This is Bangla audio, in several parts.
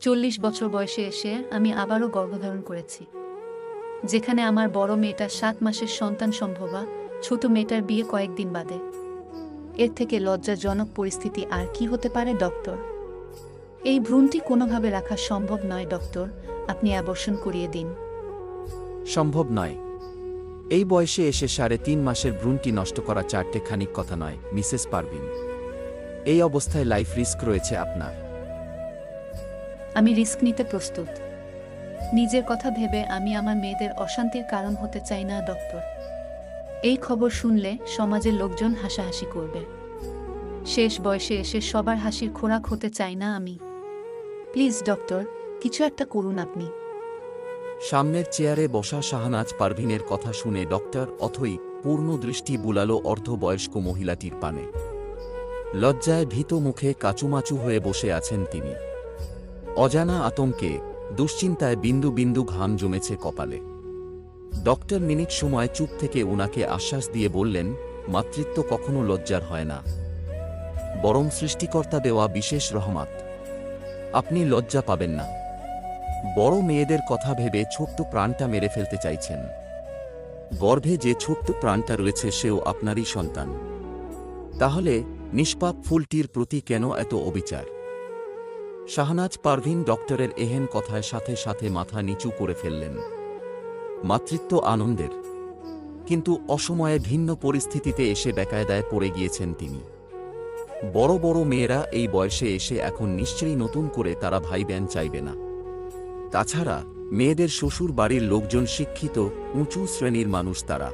40 বছর বয়সে এসে আমি আবারও গর্ভধারণ করেছি, যেখানে আমার বড় মেয়েটার 7 মাসের সন্তান সম্ভবা, ছোট মেয়েটার বিয়ে কয়েকদিন বাদে। এর থেকে লজ্জাজনক পরিস্থিতি আর কি হতে পারে ডক্টর? এই ভ্রূণটি কোনোভাবে রাখা সম্ভব নয় ডক্টর, আপনি অ্যাবর্শন করিয়ে দিন। সম্ভব নয়। এই বয়সে এসে 3.5 মাসের ভ্রূণটি নষ্ট করা চারটে খানিক কথা নয় মিসেস পারভিন। এই অবস্থায় লাইফ রিস্ক রয়েছে আপনার। আমি রিস্ক নিতে প্রস্তুত। নিজের কথা ভেবে আমি আমার মেয়েদের অশান্তির কারণ হতে চাই না ডক্টর। এই খবর শুনলে সমাজের লোকজন হাসাহাসি করবে। শেষ বয়সে এসে সবার হাসির খোরাক হতে চাই না আমি। প্লিজ ডক্টর, কিছু একটা করুন আপনি। সামনের চেয়ারে বসা শাহনাজ পারভিনের কথা শুনে ডক্টর অথই পূর্ণ দৃষ্টি বুলালো অর্ধবয়স্ক মহিলাটির পানে। লজ্জায় ভীত মুখে কাচুমাচু হয়ে বসে আছেন তিনি। অজানা আতঙ্কে, দুশ্চিন্তায় বিন্দু বিন্দু ঘাম জমেছে কপালে। ডক্টর মিনিট সময় চুপ থেকে উনাকে আশ্বাস দিয়ে বললেন, মাতৃত্ব কখনো লজ্জার হয় না, বরং সৃষ্টিকর্তা দেওয়া বিশেষ রহমত। আপনি লজ্জা পাবেন না। বড় মেয়েদের কথা ভেবে ছোট্ট প্রাণটা মেরে ফেলতে চাইছেন। গর্ভে যে ছোট্ট প্রাণটা রয়েছে সেও আপনারই সন্তান। তাহলে নিষ্পাপ ফুলটির প্রতি কেন এত অবিচার? শাহনাজ পারভিন ডক্টরের এহেন কথায় সাথে সাথে মাথা নিচু করে ফেললেন। মাতৃত্ব আনন্দের, কিন্তু অসময়ে ভিন্ন পরিস্থিতিতে এসে বেকায়দায় পড়ে গিয়েছেন তিনি। বড় বড় মেয়েরা এই বয়সে এসে এখন নিশ্চয়ই নতুন করে তারা ভাই বোন চাইবে না। তাছাড়া মেয়েদের শ্বশুর বাড়ির লোকজন শিক্ষিত, উঁচু শ্রেণীর মানুষ। তারা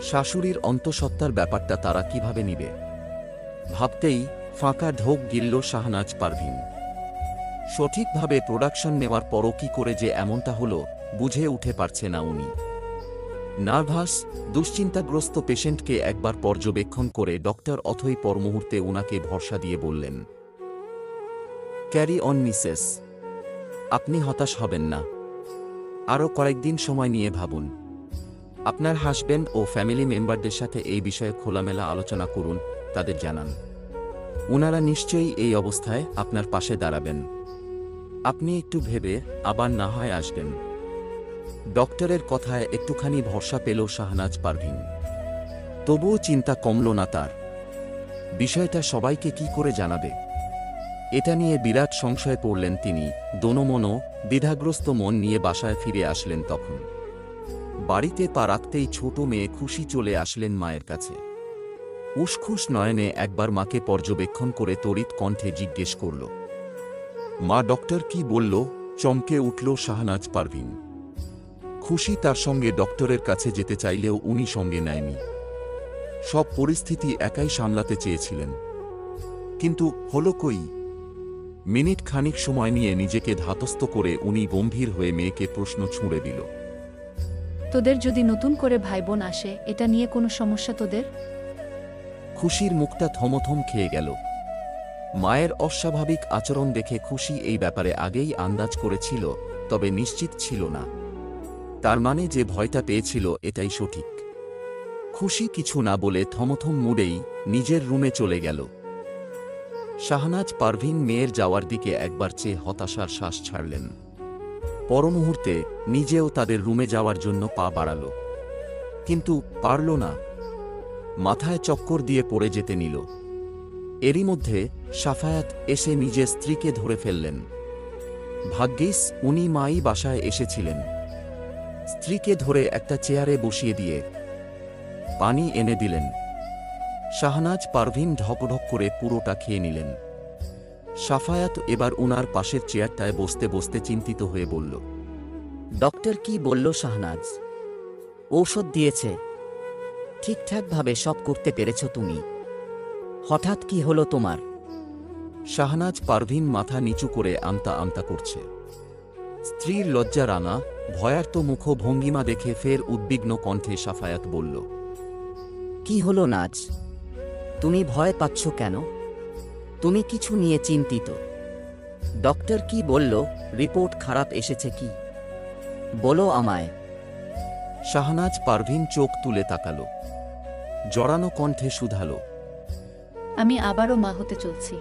শাশুড়ির অন্তঃসত্ত্বার ব্যাপারটা তারা কিভাবে নিবে ভাবতেই ফাঁকা ঢোক গিলল শাহনাজ পারভিন। সঠিকভাবে প্রোডাকশন নেওয়ার পরও কি করে যে এমনটা হলো বুঝে উঠে পারছে না উনি। নার্ভাস, দুশ্চিন্তাগ্রস্ত পেশেন্টকে একবার পর্যবেক্ষণ করে ডক্টর অথই পর মুহূর্তে উনাকে ভরসা দিয়ে বললেন, ক্যারি অন মিসেস, আপনি হতাশ হবেন না। আরও কয়েকদিন সময় নিয়ে ভাবুন। আপনার হাজব্যান্ড ও ফ্যামিলি মেম্বারদের সাথে এই বিষয়ে খোলামেলা আলোচনা করুন, তাদের জানান। উনারা নিশ্চয়ই এই অবস্থায় আপনার পাশে দাঁড়াবেন। আপনি একটু ভেবে আবার না হয় আসবেন। ডক্টরের কথায় একটুখানি ভরসা পেল শাহনাজ পারভিন। তবুও চিন্তা কমল না তার। বিষয়টা সবাইকে কি করে জানাবে, এটা নিয়ে বিরাট সংশয়ে পড়লেন তিনি। দোনোমনো দ্বিধাগ্রস্ত মন নিয়ে বাসায় ফিরে আসলেন। তখন বাড়িতে পা রাখতেই ছোট মেয়ে খুশি চলে আসলেন মায়ের কাছে। উষ্খুস নয়নে একবার মাকে পর্যবেক্ষণ করে তড়িৎ কণ্ঠে জিজ্ঞেস করল, মা ডক্টর কি বলল? চমকে উঠল শাহনাজ পারভিন। খুশি তার সঙ্গে ডক্টরের কাছে যেতে চাইলেও উনি সঙ্গে নেয়নি। সব পরিস্থিতি একাই সামলাতে চেয়েছিলেন, কিন্তু হলো কই? মিনিট খানিক সময় নিয়ে নিজেকে ধাতস্থ করে উনি গম্ভীর হয়ে মেয়েকে প্রশ্ন ছুঁড়ে দিল, তোদের যদি নতুন করে ভাই বোন আসে, এটা নিয়ে কোনো সমস্যা তোদের? খুশির মুখটা থমথম খেয়ে গেল। মায়ের অস্বাভাবিক আচরণ দেখে খুশি এই ব্যাপারে আগেই আন্দাজ করেছিল, তবে নিশ্চিত ছিল না। তার মানে যে ভয়টা পেয়েছিল এটাই সঠিক। খুশি কিছু না বলে থমথম মুড়েই নিজের রুমে চলে গেল। শাহনাজ পারভিন মেয়ের যাওয়ার দিকে একবার চেয়ে হতাশার শ্বাস ছাড়লেন। পরমুহূর্তে নিজেও তাদের রুমে যাওয়ার জন্য পা বাড়াল, কিন্তু পারল না। মাথায় চক্কর দিয়ে পড়ে যেতে নিল। এরই মধ্যে সাফায়াত এসে নিজের স্ত্রীকে ধরে ফেললেন। ভাগ্যিস উনি মাই বাসায় এসেছিলেন। স্ত্রীকে ধরে একটা চেয়ারে বসিয়ে দিয়ে পানি এনে দিলেন। শাহনাজ পারভিন ঢকঢক করে পুরোটা খেয়ে নিলেন। সাফায়াত এবার উনার পাশের চেয়ারটায় বসতে বসতে চিন্তিত হয়ে বলল, ডক্টর কি বলল শাহনাজ? ঔষধ দিয়েছে? ঠিকঠাকভাবে সব করতে পেরেছ তুমি? হঠাৎ কি হলো তোমার? শাহনাজ পারভিন মাথা নিচু করে আমতা আমতা করছে। স্ত্রীর লজ্জা রানা ভয়ার্ত মুখ ভঙ্গিমা দেখে ফের উদ্বিগ্ন কণ্ঠে সাফায়াত বলল, কি হলো নাজ? তুমি ভয় পাচ্ছ কেন? তুমি কিছু নিয়ে চিন্তিত? ডক্টর কি বলল? রিপোর্ট খারাপ এসেছে কি? বলো আমায়। শাহনাজ পারভিন চোখ তুলে তাকাল, জড়ানো কণ্ঠে শুধালো, আমি আবারও মা হতে চলছি।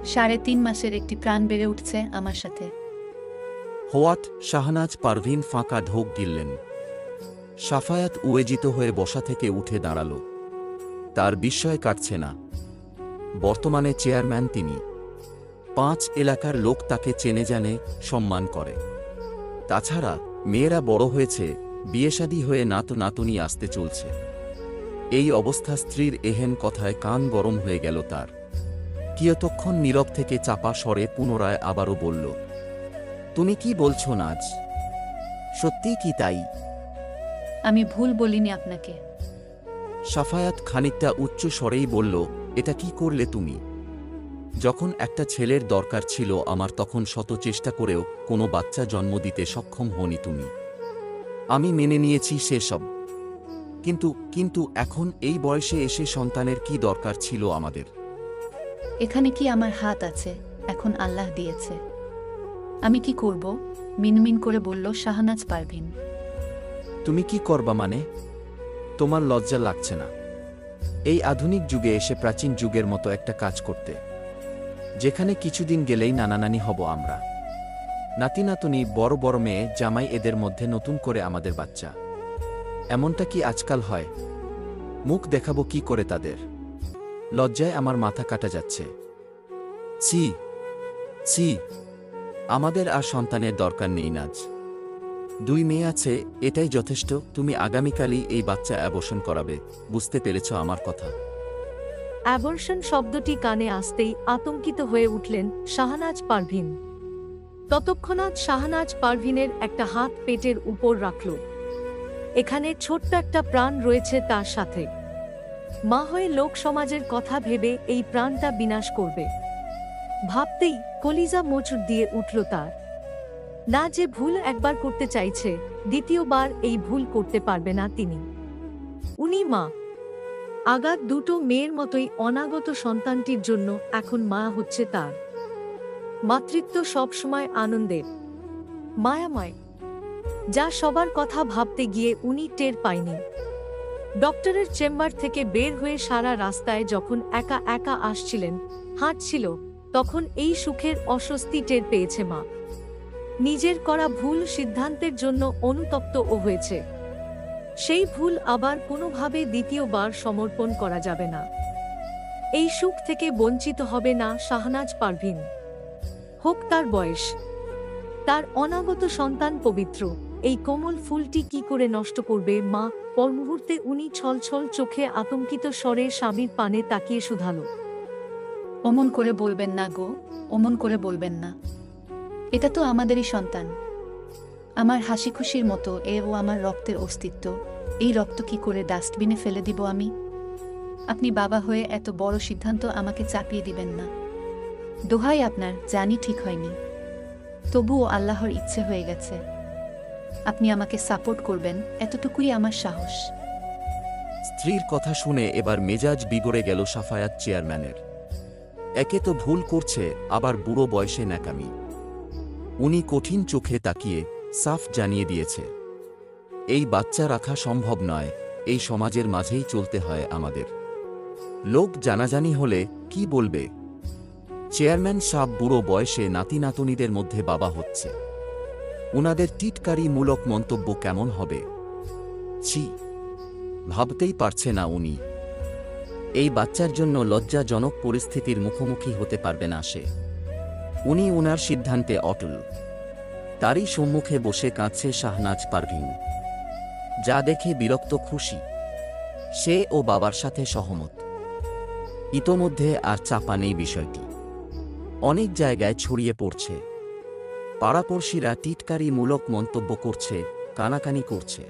3.5 মাসের একটি প্রাণ বেড়ে উঠছে আমার সাথে। হোয়াট? শাহনাজ পারভিন ফাঁকা ঢোক গিললেন। সাফায়াত উত্তেজিত হয়ে বসা থেকে উঠে দাঁড়াল। তার বিস্ময় কাটছে না। বর্তমানে চেয়ারম্যান তিনি। 5 এলাকার লোক তাকে চেনে জানে, সম্মান করে। তাছাড়া মেয়েরা বড় হয়েছে, বিয়েশাদী হয়ে নাতনি আসতে চলছে। এই অবস্থা স্ত্রীর এহেন কথায় কান গরম হয়ে গেল তার। কিয়তক্ষণ নীরব থেকে চাপা স্বরে পুনরায় আবারও বলল, তুমি কি বলছো নাজ? সত্যি কি তাই? আমি ভুল বলিনি আপনাকে। সাফায়াত খানিকটা উচ্চ স্বরেই বলল, এটা কি করলে তুমি? যখন একটা ছেলের দরকার ছিল আমার, তখন শত চেষ্টা করেও কোনো বাচ্চা জন্ম দিতে সক্ষম হওনি তুমি। আমি মেনে নিয়েছি সেসব, কিন্তু এখন এই বয়সে এসে সন্তানের কি দরকার ছিল আমাদের? এখানে কি আমার হাত আছে? এখন আল্লাহ দিয়েছে। আমি কি করব? মিনমিন করে বলল শাহনাজ পারভিন। তুমি কি করবা মানে? তোমার লজ্জা লাগছে না এই আধুনিক যুগে এসে প্রাচীন যুগের মতো একটা কাজ করতে, যেখানে কিছুদিন গেলেই নানানানি হব আমরা, নাতি নাতনি, বড় বড় মেয়ে জামাই, এদের মধ্যে নতুন করে আমাদের বাচ্চা? এমনটা কি আজকাল হয়? মুখ দেখাবো কি করে তাদের? লজ্জায় আমার মাথা কাটা যাচ্ছে। ছি ছি, আমাদের আর সন্তানের দরকার নেই নাজ। 2 মেয়ে আছে, এটাই যথেষ্ট। তুমি আগামীকালই এই বাচ্চা অ্যাবর্শন করাবে, বুঝতে পেরেছ আমার কথা? অ্যাবর্শন শব্দটি কানে আসতেই আতঙ্কিত হয়ে উঠলেন শাহনাজ পারভিন। ততক্ষণাৎ শাহনাজ পারভিনের একটা হাত পেটের উপর রাখল। এখানে ছোট্ট একটা প্রাণ রয়েছে তার সাথে। মা হয়ে লোক সমাজের কথা ভেবে এই প্রাণটা বিনাশ করবে ভাবতেই কলিজা মোচড় দিয়ে উঠল তার। না, যে ভুল একবার করতে চাইছে, দ্বিতীয়বার এই ভুল করতে পারবে না তিনি। উনি মা। আগাত 2টো মেয়ের মতোই অনাগত সন্তানটির জন্য এখন মা হচ্ছে তার। মাতৃত্ব সবসময় আনন্দের, মায়াময়, যা সবার কথা ভাবতে গিয়ে উনি টের পায়নি। ডক্টরের চেম্বার থেকে বের হয়ে সারা রাস্তায় যখন একা একা আসছিলেন, হাঁটছিল, তখন এই সুখের অস্বস্তি টের পেয়েছে মা। নিজের করা ভুল সিদ্ধান্তের জন্য অনুতপ্তও হয়েছে। সেই ভুল আবার কোনোভাবে দ্বিতীয়বার সমর্পণ করা যাবে না। এই সুখ থেকে বঞ্চিত হবে না শাহনাজ পারভিন। হোক তার বয়স, তার অনাগত সন্তান পবিত্র। এই কোমল ফুলটি কি করে নষ্ট করবে মা? পরমুহূর্তে উনি ছলছল চোখে আতঙ্কিত স্বরে স্বামীর পানে তাকিয়ে শুধালো, অমন করে বলবেন না গো, অমন করে বলবেন না। এটা তো আমাদেরই সন্তান, আমার হাসি খুশির মতো। এও আমার রক্তের অস্তিত্ব। এই রক্ত কি করে ডাস্টবিনে ফেলে দিব আমি? আপনি বাবা হয়ে এত বড় সিদ্ধান্ত আমাকে চাপিয়ে দিবেন না। দোহাই আপনার, জানি ঠিক হয়নি, তবুও আল্লাহর ইচ্ছে হয়ে গেছে। আপনি আমাকে সাপোর্ট করবেন, এতটুকুই আমার সাহস। স্ত্রীর কথা শুনে এবার মেজাজ বিগড়ে গেল সাফায়াত চেয়ারম্যানের। একে তো ভুল করছে, আবার বুড়ো বয়সে ন্যাকামি। উনি কঠিন চোখে তাকিয়ে সাফ জানিয়ে দিয়েছে, এই বাচ্চা রাখা সম্ভব নয়, এই সমাজের মাঝেই চলতে হয় আমাদের। লোক জানাজানি হলে কি বলবে? চেয়ারম্যান সাহেব বুড়ো বয়সে নাতি নাতনিদের মধ্যে বাবা হচ্ছে, উনাদের টিটকারিমূলক মন্তব্য কেমন হবে? ছি, ভাবতেই পারছে না উনি। এই বাচ্চার জন্য লজ্জাজনক পরিস্থিতির মুখোমুখি হতে পারবে না সে। উনি ওনার সিদ্ধান্তে অটল। তারই সম্মুখে বসে কাঁদছে শাহনাজ পারভিন, যা দেখে বিরক্ত খুশি। সে ও বাবার সাথে সহমত। ইতোমধ্যে আর চাপা নেই বিষয়টি, অনেক জায়গায় ছড়িয়ে পড়ছে। পাড়াপড়শিরা টিটকারিমূলক মন্তব্য করছে, কানাকানি করছে।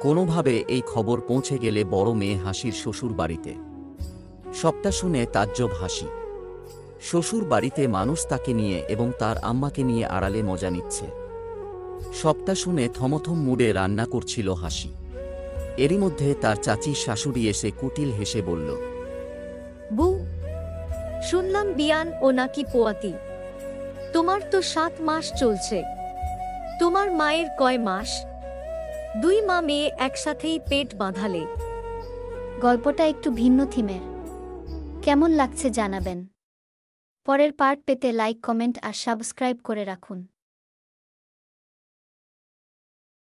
কোনোভাবে এই খবর পৌঁছে গেলে বড় মেয়ে হাসির শ্বশুর বাড়িতে। সবটা শুনে তাজ্জব হাসি। শ্বশুর বাড়িতে মানুষ তাকে নিয়ে এবং তার আম্মাকে নিয়ে আড়ালে মজা নিচ্ছে। সবটা শুনে থমথম মুডে রান্না করছিল হাসি। এরই মধ্যে তার চাচি শাশুড়ি এসে কুটিল হেসে বলল, বউ, শুনলাম বিয়ান ও নাকি পোয়াতি। তোমার তো 7 মাস চলছে। তোমার মায়ের কয় মাস? 2 মা মেয়ে একসাথেই পেট বাঁধালে। গল্পটা একটু ভিন্ন থিমের, কেমন লাগছে জানাবেন। পরের পার্ট পেতে লাইক কমেন্ট আর সাবস্ক্রাইব করে রাখুন।